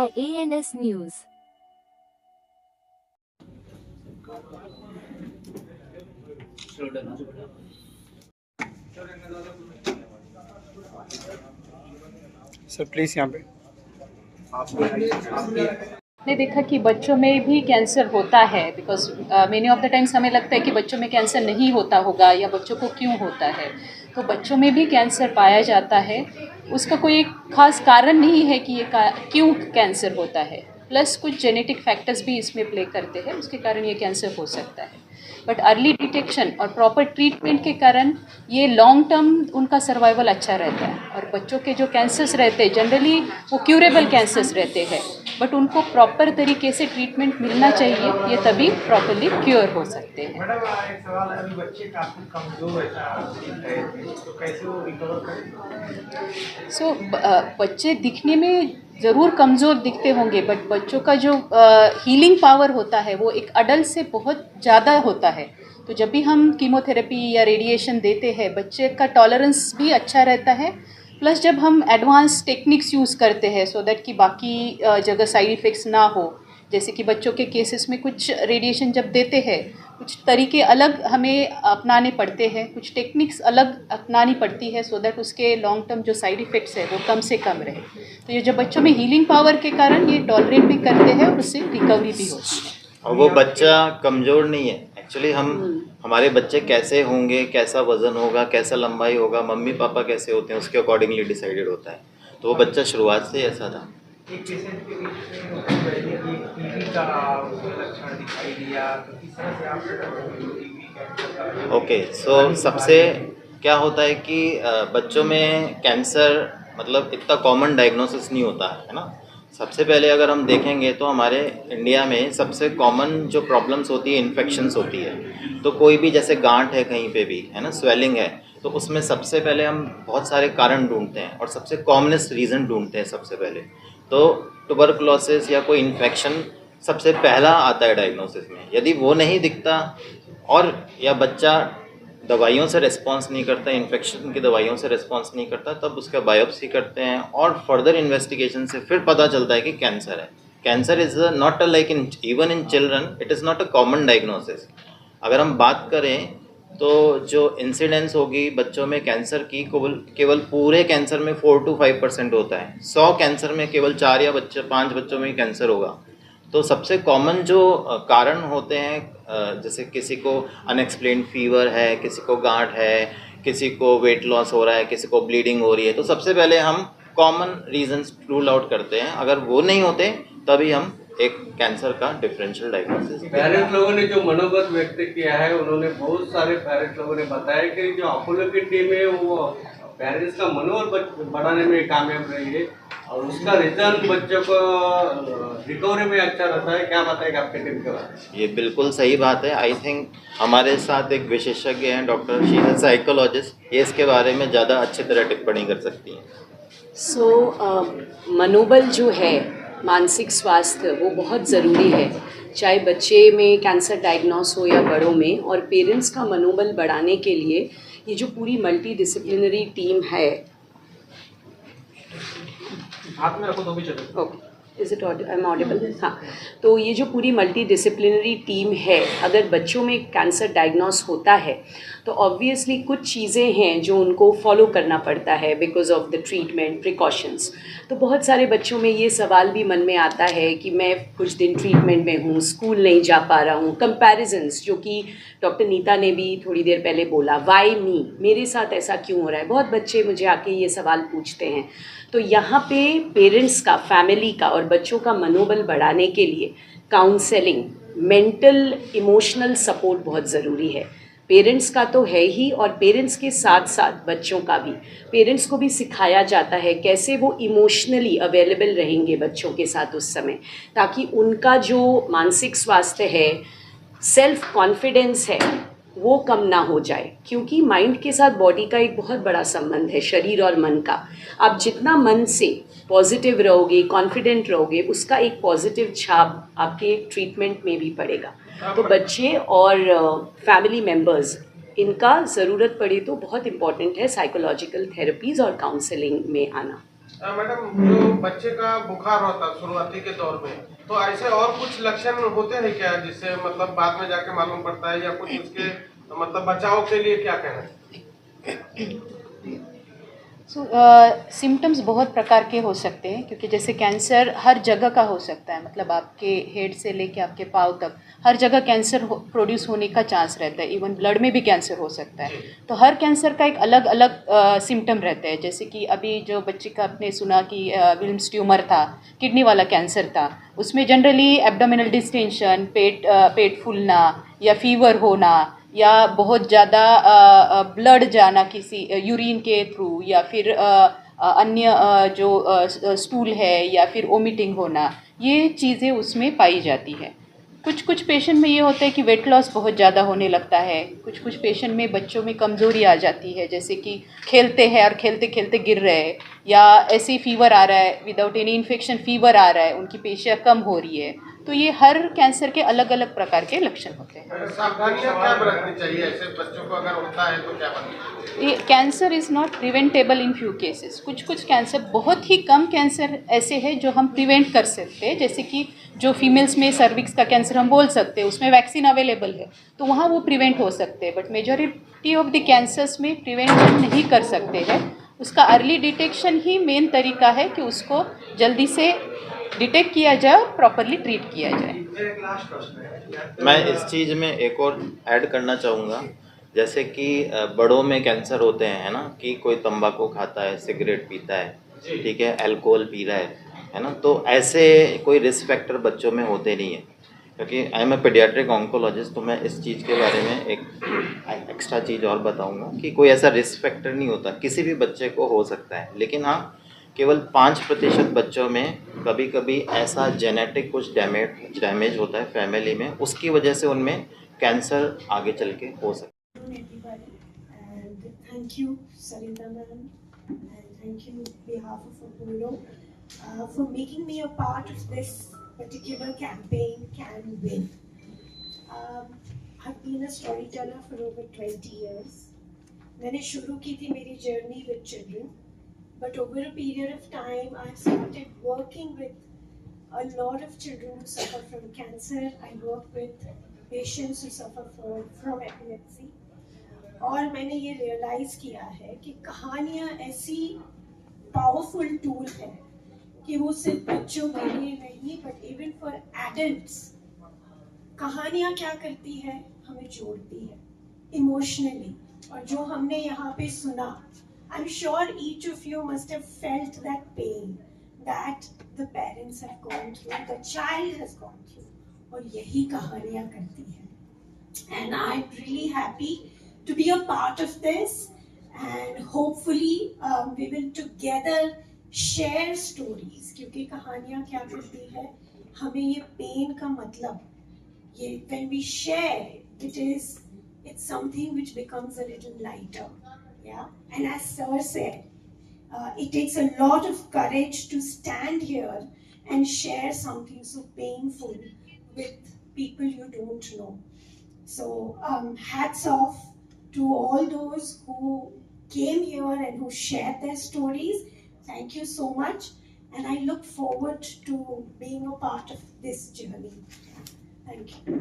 by ANS News. Sir please यहाँ पे ने देखा कि बच्चों में भी कैंसर होता है because many of the times हमें लगता है कि बच्चों में कैंसर नहीं होता होगा या बच्चों को क्यों होता है, तो बच्चों में भी कैंसर पाया जाता है। उसका कोई एक खास कारण नहीं है कि ये क्यों कैंसर होता है, प्लस कुछ जेनेटिक फैक्टर्स भी इसमें प्ले करते हैं, उसके कारण ये कैंसर हो सकता है। बट अर्ली डिटेक्शन और प्रॉपर ट्रीटमेंट के कारण ये लॉन्ग टर्म उनका सर्वाइवल अच्छा रहता है। और बच्चों के जो कैंसर्स रहते हैं जनरली वो क्यूरेबल कैंसर्स रहते हैं, बट उनको प्रॉपर तरीके से ट्रीटमेंट मिलना चाहिए, ये तभी प्रॉपरली क्योर हो सकते हैं। मैडम एक सवाल है, अभी बच्चे काफी कमजोर है तो कैसे वो रिकवर करें? बच्चे दिखने में ज़रूर कमज़ोर दिखते होंगे, बट बच्चों का जो हीलिंग पावर होता है वो एक अडल्ट से बहुत ज़्यादा होता है। तो जब भी हम कीमोथेरेपी या रेडिएशन देते हैं बच्चे का टॉलरेंस भी अच्छा रहता है, प्लस जब हम एडवांस टेक्निक्स यूज़ करते हैं सो दैट कि बाकी जगह साइड इफ़ेक्ट्स ना हो, जैसे कि बच्चों के केसेस में कुछ रेडिएशन जब देते हैं कुछ तरीके अलग हमें अपनाने पड़ते हैं, कुछ टेक्निक्स अलग अपनानी पड़ती है सो दैट उसके लॉन्ग टर्म जो साइड इफ़ेक्ट्स है वो कम से कम रहे। तो ये जो बच्चों में हीलिंग पावर के कारण ये टॉलरेट भी करते हैं और उससे रिकवरी भी होती है। और वो बच्चा कमज़ोर नहीं है एक्चुअली। हमारे बच्चे कैसे होंगे, कैसा वज़न होगा, कैसा लंबाई होगा, मम्मी पापा कैसे होते हैं, उसके अकॉर्डिंगली डिसाइडेड होता है। तो वो बच्चा शुरुआत से ऐसा था। एक पेशेंट के टीबी का लक्षण दिखाई दिया, तो किस तरह से आप ओके, सो सबसे क्या होता है कि बच्चों में कैंसर मतलब इतना कॉमन डायग्नोसिस नहीं होता है ना। सबसे पहले अगर हम देखेंगे तो हमारे इंडिया में सबसे कॉमन जो प्रॉब्लम्स होती है इन्फेक्शंस होती है। तो कोई भी जैसे गांठ है कहीं पे भी है ना, स्वेलिंग है, तो उसमें सबसे पहले हम बहुत सारे कारण ढूंढते हैं और सबसे कॉमनेस्ट रीज़न ढूंढते हैं सबसे पहले। तो ट्यूबरकुलोसिस या कोई इन्फेक्शन सबसे पहला आता है डायग्नोसिस में। यदि वो नहीं दिखता और या बच्चा दवाइयों से रिस्पॉन्स नहीं करता, इन्फेक्शन की दवाइयों से रिस्पॉन्स नहीं करता, तब उसका बायोप्सी करते हैं और फर्दर इन्वेस्टिगेशन से फिर पता चलता है कि कैंसर है। Cancer is not a like in even in children it is not a common diagnosis. अगर हम बात करें तो जो इंसिडेंस होगी बच्चों में कैंसर की केवल पूरे कैंसर में 4 to 5% होता है। 100 कैंसर में केवल 4 या 5 बच्चों में ही कैंसर होगा। तो सबसे कॉमन जो कारण होते हैं जैसे किसी को अनएक्सप्लेन्ड फीवर है, किसी को गांठ है, किसी को वेट लॉस हो रहा है, किसी को ब्लीडिंग हो रही है, तो सबसे पहले हम कॉमन रीजंस रूल आउट करते हैं। अगर वो नहीं होते तभी हम एक कैंसर का डिफरेंशियल डायग्नोसिस। पेरेंट्स लोगों ने जो मनोगत व्यक्त किया है, उन्होंने बहुत सारे पेरेंट्स लोगों ने बताया कि जो अपोलो की टीम है वो पेरेंट्स का मनोबल बढ़ाने में कामयाब रही है और उसका रिजल्ट बच्चों को रिकवरी में अच्छा रहता है। क्या बताएगा आपके टीम के बारे में? ये बिल्कुल सही बात है। आई थिंक हमारे साथ एक विशेषज्ञ हैं डॉक्टर, शी इज साइकोलॉजिस्ट, ये इसके बारे में ज़्यादा अच्छी तरह टिप्पणी कर सकती हैं। मनोबल जो है, मानसिक स्वास्थ्य, वो बहुत ज़रूरी है, चाहे बच्चे में कैंसर डायग्नोस हो या बड़ों में। और पेरेंट्स का मनोबल बढ़ाने के लिए ये जो पूरी मल्टी डिसिप्लिनरी टीम है, हाथ में रखो तो भी चलेगा। Okay, is it I am audible? हाँ, तो ये जो पूरी मल्टी डिसिप्लिनरी टीम है, अगर बच्चों में कैंसर डायग्नोस होता है तो ऑब्वियसली कुछ चीज़ें हैं जो उनको फॉलो करना पड़ता है because of the treatment precautions. तो बहुत सारे बच्चों में ये सवाल भी मन में आता है कि मैं कुछ दिन ट्रीटमेंट में हूँ, स्कूल नहीं जा पा रहा हूँ, कंपैरिजन्स जो कि डॉक्टर नीता ने भी थोड़ी देर पहले बोला, वाई मी, मेरे साथ ऐसा क्यों हो रहा है। बहुत बच्चे मुझे आके ये सवाल पूछते हैं। तो यहाँ पे पेरेंट्स का, फैमिली का और बच्चों का मनोबल बढ़ाने के लिए काउंसलिंग, मेंटल इमोशनल सपोर्ट बहुत ज़रूरी है। पेरेंट्स का तो है ही, और पेरेंट्स के साथ साथ बच्चों का भी, पेरेंट्स को भी सिखाया जाता है कैसे वो इमोशनली अवेलेबल रहेंगे बच्चों के साथ उस समय, ताकि उनका जो मानसिक स्वास्थ्य है, सेल्फ कॉन्फिडेंस है, वो कम ना हो जाए। क्योंकि माइंड के साथ बॉडी का एक बहुत बड़ा संबंध है, शरीर और मन का। आप जितना मन से पॉजिटिव रहोगे, कॉन्फिडेंट रहोगे, उसका एक पॉजिटिव छाप आपके ट्रीटमेंट में भी पड़ेगा। तो बच्चे और फैमिली मेम्बर्स, इनका ज़रूरत पड़े तो बहुत इम्पॉर्टेंट है साइकोलॉजिकल थेरेपीज़ और काउंसलिंग में आना। मैडम, जो बच्चे का बुखार होता है शुरुआती के दौर में, तो ऐसे और कुछ लक्षण होते हैं क्या, जिससे मतलब बाद में जाके मालूम पड़ता है, या कुछ उसके मतलब बचाव के लिए क्या कहना है? सिम्टम्स बहुत प्रकार के हो सकते हैं, क्योंकि जैसे कैंसर हर जगह का हो सकता है, मतलब आपके हेड से लेके आपके पाँव तक हर जगह कैंसर प्रोड्यूस होने का चांस रहता है। इवन ब्लड में भी कैंसर हो सकता है। तो हर कैंसर का एक अलग अलग सिम्टम रहता है। जैसे कि अभी जो बच्चे का आपने सुना कि विल्म्स ट्यूमर था, किडनी वाला कैंसर था, उसमें जनरली एब्डोमिनल डिस्टेंशन, पेट फूलना या फीवर होना या बहुत ज़्यादा ब्लड जाना किसी यूरिन के थ्रू, या फिर अन्य जो स्टूल है, या फिर वोमिटिंग होना, ये चीज़ें उसमें पाई जाती है। कुछ पेशेंट में ये होता है कि वेट लॉस बहुत ज़्यादा होने लगता है। कुछ पेशेंट में बच्चों में कमज़ोरी आ जाती है, जैसे कि खेलते हैं और खेलते खेलते गिर रहे हैं, या ऐसे ही फीवर आ रहा है, विदाउट एनी इन्फेक्शन फीवर आ रहा है, उनकी पेशियाँ कम हो रही है। तो ये हर कैंसर के अलग अलग प्रकार के लक्षण होते हैं। सावधानियां क्या बरतनी चाहिए ऐसे बच्चों को, अगर होता है तो क्या बरतनी चाहिए? Cancer is not preventable in few cases. कुछ कैंसर, बहुत ही कम कैंसर ऐसे हैं जो हम प्रिवेंट कर सकते हैं। जैसे कि जो फीमेल्स में सर्विक्स का कैंसर हम बोल सकते हैं, उसमें वैक्सीन अवेलेबल है, तो वहाँ वो प्रिवेंट हो सकते हैं। But majority of the cancers में प्रिवेंशन नहीं कर सकते हैं। उसका अर्ली डिटेक्शन ही मेन तरीका है कि उसको जल्दी से डिटेक्ट किया जाए और प्रॉपरली ट्रीट किया जाए। मैं इस चीज़ में एक और ऐड करना चाहूँगा, जैसे कि बड़ों में कैंसर होते हैं, है ना, कि कोई तंबाकू खाता है, सिगरेट पीता है, ठीक है, अल्कोहल पी रहा है ना, तो ऐसे कोई रिस्क फैक्टर बच्चों में होते नहीं है। क्योंकि I am a paediatric oncologist, तो मैं इस चीज़ के बारे में एक एक्स्ट्रा चीज़ और बताऊँगा कि कोई ऐसा रिस्क फैक्टर नहीं होता, किसी भी बच्चे को हो सकता है। लेकिन हाँ, केवल 5% बच्चों में कभी कभी ऐसा जेनेटिक कुछ डैमेज होता है फैमिली में, उसकी वजह से उनमें कैंसर आगे चल के हो सकता है। Everybody, and thank you, Sarita ma'am, and thank you behalf of Apollo for making me a part of this particular campaign, Can Win. I've been a storyteller for over 20 years. मैंने शुरू की थी मेरी journey with children, but over a period of time, I've started working with a lot of children who suffer from cancer. I work with patients who suffer from epilepsy. और मैंने ये realise किया है कि कहानियाँ ऐसी पावरफुल टूल है कि वो सिर्फ बच्चों के लिए नहीं, बट इवन फॉर एडल्ट्स। कहानियाँ क्या करती है, हमें जोड़ती है इमोशनली। और जो हमने यहाँ पे सुना, I am sure each of you must have felt that pain that the parents have gone through, the child has gone through, और यही कहानियाँ करती है। And I am really happy to be a part of this, and hopefully we will together share stories, क्योंकि कहानियाँ क्या करती है, हमें ये पेन का मतलब, ये when we share it's something which becomes a little lighter, yeah. And as sir said, it takes a lot of courage to stand here and share something so painful with people you don't know. So hats off to all those who came here and who shared their stories. Thank you so much, and I look forward to being a part of this journey. Thank you.